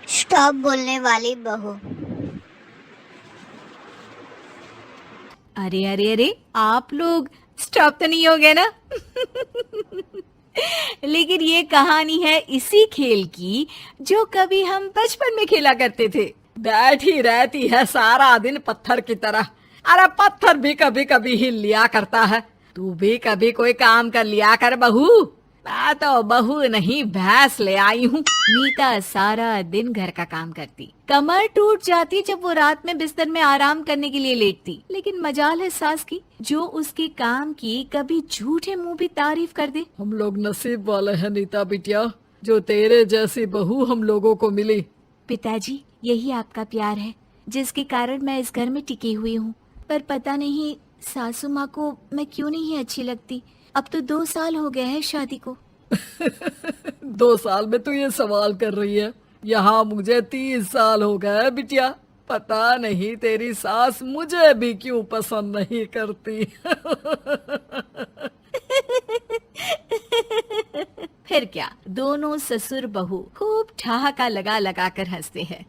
Stop बोलने वाली बहू। अरे अरे अरे, आप लोग स्टॉप तो नहीं हो गए ना? लेकिन ये कहानी है इसी खेल की जो कभी हम बचपन में खेला करते थे। बैठी रहती है सारा दिन पत्थर की तरह। अरे पत्थर भी कभी कभी हिल लिया करता है। तू भी कभी कोई काम कर लिया कर बहू। मैं तो बहू नहीं भैंस ले आई हूँ। मीता सारा दिन घर का काम करती, कमर टूट जाती जब वो रात में बिस्तर में आराम करने के लिए लेटती। लेकिन मजाल है सास की, जो उसके काम की कभी झूठे मुंह भी तारीफ कर दे। हम लोग नसीब वाले हैं नीता बिटिया, जो तेरे जैसी बहू हम लोगों को मिली। पिताजी, यही आपका प्यार है जिसके कारण मैं इस घर में टिकी हुई हूँ। पर पता नहीं सासू माँ को मैं क्यों नहीं अच्छी लगती। अब तो 2 साल हो गए हैं शादी को। 2 साल में तू ये सवाल कर रही है? यहाँ मुझे 30 साल हो गए बिटिया। पता नहीं तेरी सास मुझे भी क्यों पसंद नहीं करती। फिर क्या, दोनों ससुर बहू खूब ठहाका लगा लगा कर हंसते हैं।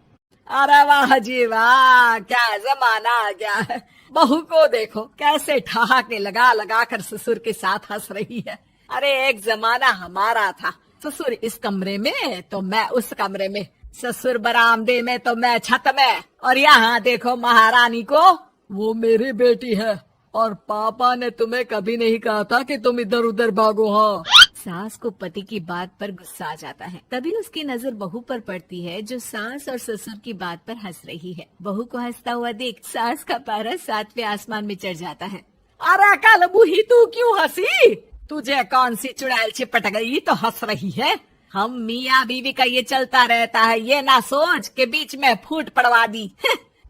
अरे वाह जी वाह, क्या जमाना आ गया है। बहू को देखो कैसे ठहाके लगा लगा कर ससुर के साथ हंस रही है। अरे एक जमाना हमारा था, ससुर इस कमरे में तो मैं उस कमरे में, ससुर बरामदे में तो मैं छत में। और यहाँ देखो महारानी को, वो मेरी बेटी है। और पापा ने तुम्हें कभी नहीं कहा था कि तुम इधर उधर भागो। हाँ, सास को पति की बात पर गुस्सा आ जाता है। तभी उसकी नजर बहू पर पड़ती है जो सास और ससुर की बात पर हंस रही है। बहू को हंसता हुआ देख सास का पारा 7वें आसमान में चढ़ जाता है। अरे कल बूही तू क्यों हंसी? तुझे कौन सी चुड़ैल चिपट गई तो हंस रही है? हम मियाँ बीवी का ये चलता रहता है, ये ना सोच के बीच में फूट पड़वा दी।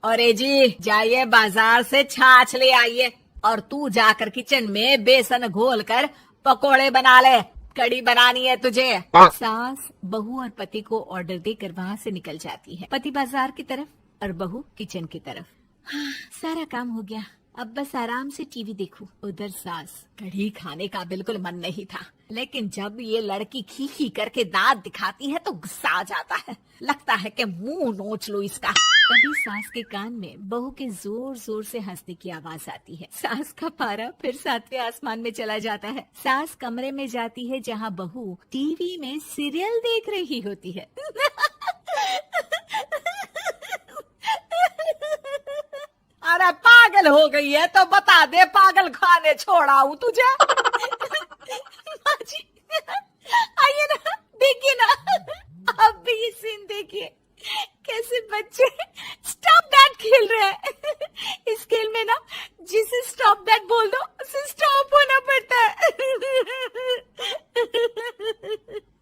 अरे जी जाइए बाजार से छाछ ले आइए, और तू जाकर किचन में बेसन घोल कर पकोड़े बना ले, कड़ी बनानी है तुझे। सास बहू और पति को ऑर्डर देकर वहाँ से निकल जाती है। पति बाजार की तरफ और बहू किचन की तरफ। हाँ, सारा काम हो गया, अब बस आराम से टीवी देखूं। उधर सास, कढ़ी खाने का बिल्कुल मन नहीं था, लेकिन जब ये लड़की खी खी करके दांत दिखाती है तो गुस्सा आ जाता है। लगता है कि मुंह नोच लो इसका। तभी सास के कान में बहू के जोर जोर से हंसने की आवाज आती है। सास का पारा फिर 7वें आसमान में चला जाता है। सास कमरे में जाती है जहाँ बहू टीवी में सीरियल देख रही होती है। अरे पागल हो गई है तो बता दे, पागल खाने छोड़ाऊं तुझे? माँ जी, आइए ना, देखिए ना, आप भी ये सीन देखिए, कैसे बच्चे स्टॉप दैट खेल रहे हैं। इस खेल में ना जिसे स्टॉप दैट बोल दो उसे स्टॉप होना पड़ता है।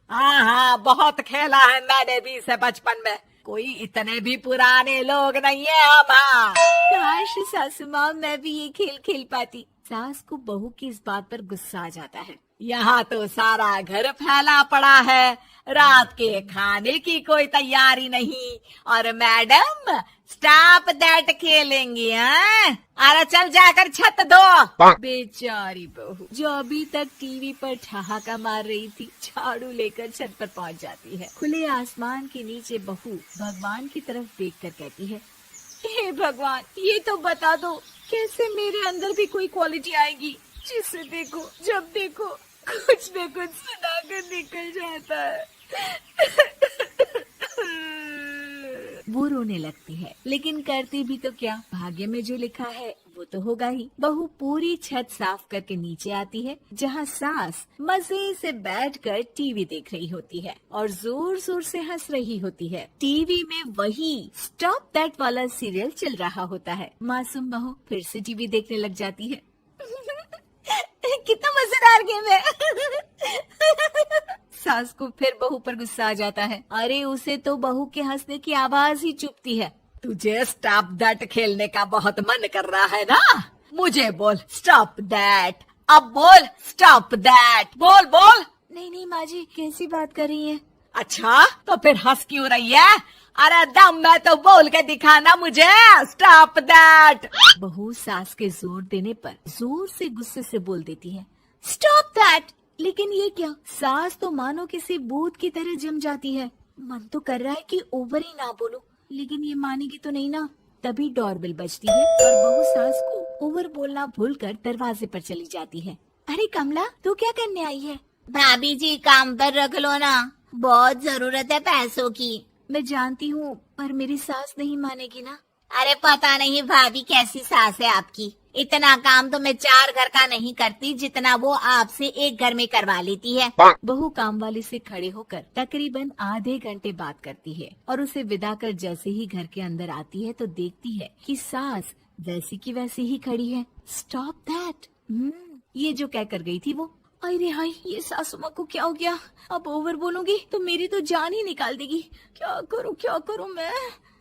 हाँ हाँ, बहुत खेला है मैंने भी इसे बचपन में। कोई इतने भी पुराने लोग नहीं है हम। हाँ, काश सासू माँ मैं भी ये खेल खेल पाती। सास को बहू की इस बात पर गुस्सा आ जाता है। यहाँ तो सारा घर फैला पड़ा है, रात के खाने की कोई तैयारी नहीं, और मैडम स्टॉप दैट खेलेंगी। हाँ, अरे चल जाकर छत धो। बेचारी बहू जो अभी तक टीवी पर ठहाका मार रही थी, झाड़ू लेकर छत पर पहुंच जाती है। खुले आसमान के नीचे बहू भगवान की तरफ देखकर कहती है, हे भगवान, ये तो बता दो कैसे मेरे अंदर भी कोई क्वालिटी आएगी जिसे देखो जब देखो कुछ न कुछ सुनाकर निकल जाता है। वो रोने लगती है, लेकिन करती भी तो क्या, भाग्य में जो लिखा है वो तो होगा ही। बहू पूरी छत साफ करके नीचे आती है जहाँ सास मजे से बैठकर टीवी देख रही होती है और जोर जोर से हंस रही होती है। टीवी में वही स्टॉप दैट वाला सीरियल चल रहा होता है। मासूम बहू फिर से टीवी देखने लग जाती है। कितना मजेदार गेम है। सास को फिर बहू पर गुस्सा आ जाता है। अरे उसे तो बहू के हंसने की आवाज ही चुभती है। तुझे स्टॉप दैट खेलने का बहुत मन कर रहा है ना? मुझे बोल स्टॉप दैट, अब बोल स्टॉप दैट, बोल बोल। नहीं नहीं माँ जी, कैसी बात कर रही है? अच्छा तो फिर हंस क्यों रही है? अरे दम में तो बोल के दिखाना मुझे स्टॉप दैट। बहू सास के जोर देने पर जोर से गुस्से से बोल देती है, स्टॉप दैट। लेकिन ये क्या, सास तो मानो किसी भूत की तरह जम जाती है। मन तो कर रहा है कि ओवर ही ना बोलूं, लेकिन ये मानेगी तो नहीं ना। तभी डोरबेल बजती है और बहू सास को ओवर बोलना भूलकर दरवाजे पर चली जाती है। अरे कमला, तू क्या करने आई है? भाभी जी काम पर रख लो ना, बहुत जरूरत है पैसों की। मैं जानती हूँ, पर मेरी सास नहीं मानेगी ना। अरे पता नहीं भाभी कैसी सास है आपकी, इतना काम तो मैं 4 घर का नहीं करती जितना वो आपसे एक घर में करवा लेती है। बहू काम वाली से खड़े होकर तकरीबन आधे घंटे बात करती है और उसे विदा कर जैसे ही घर के अंदर आती है तो देखती है कि सास वैसी की वैसी ही खड़ी है। स्टॉप दैट, ये जो कह कर गई थी वो। अरे हाय, ये सासू माँ को क्या हो गया? अब ओवर बोलूंगी तो मेरी तो जान ही निकाल देगी। क्या करूँ मैं?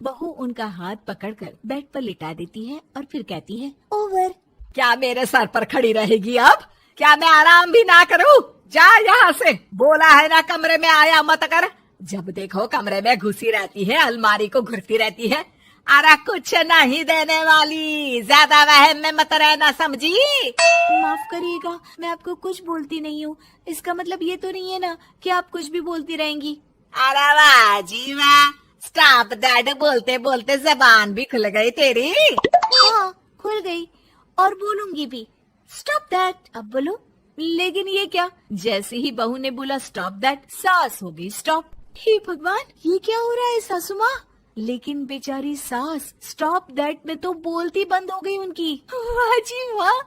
बहू उनका हाथ पकड़कर बेड पर लिटा देती है और फिर कहती है, ओवर। क्या मेरे सर पर खड़ी रहेगी अब? क्या मैं आराम भी ना करूं? जा यहाँ से, बोला है ना कमरे में आया मत कर। जब देखो कमरे में घुसी रहती है, अलमारी को घुरती रहती है। अरे कुछ नहीं देने वाली, ज्यादा वहम में मत रहना, समझी? माफ करिएगा, मैं आपको कुछ बोलती नहीं हूँ। इसका मतलब ये तो नहीं है ना कि आप कुछ भी बोलती रहेंगी। अरे वाह जी वाह, स्टॉप दैट बोलते बोलते जबान भी खुल गई तेरी। हाँ, खुल गई और बोलूंगी भी। स्टॉप दैट, अब बोलो। लेकिन ये क्या? जैसे ही बहू ने बोला स्टॉप दैट, सास हो गई स्टॉप। हे भगवान, ये क्या हो रहा है सासू माँ? लेकिन बेचारी सास स्टॉप दैट में तो बोलती बंद हो गई उनकी। वाह जी वाह,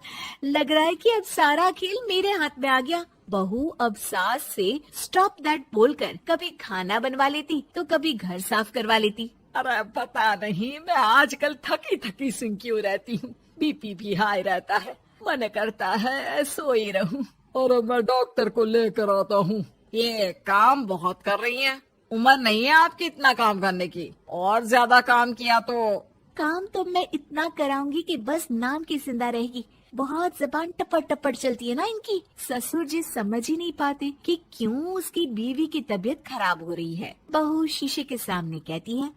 लग रहा है कि अब सारा खेल मेरे हाथ में आ गया। बहू अब सास से स्टॉप दैट बोलकर कभी खाना बनवा लेती तो कभी घर साफ करवा लेती। अरे पता नहीं, मैं आजकल थकी थकी सी क्यों रहती हूँ। बीपी भी हाई रहता है, मन करता है सोई रहूं। और मैं डॉक्टर को लेकर आता हूँ। ये काम बहुत कर रही हैं, उम्र नहीं है आपकी इतना काम करने की। और ज्यादा काम किया तो काम तो मैं इतना कराऊंगी कि बस नाम की जिंदा रहेगी। बहुत जबान टपट टपट चलती है ना इनकी। ससुर जी समझ ही नहीं पाते कि क्यों उसकी बीवी की तबीयत खराब हो रही है। बहू शीशे के सामने कहती है,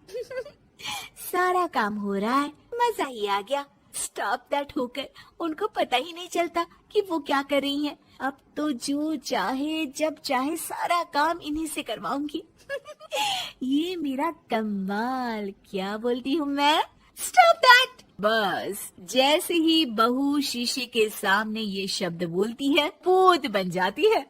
सारा काम हो रहा है, मजा ही आ गया। स्टॉप दैट होकर उनको पता ही नहीं चलता कि वो क्या कर रही हैं। अब तो जो चाहे जब चाहे सारा काम इन्हीं से करवाऊंगी। ये मेरा कमाल, क्या बोलती हूँ मैं? Stop that. बस जैसे ही बहू शीशे के सामने ये शब्द बोलती है, भूत बन जाती है।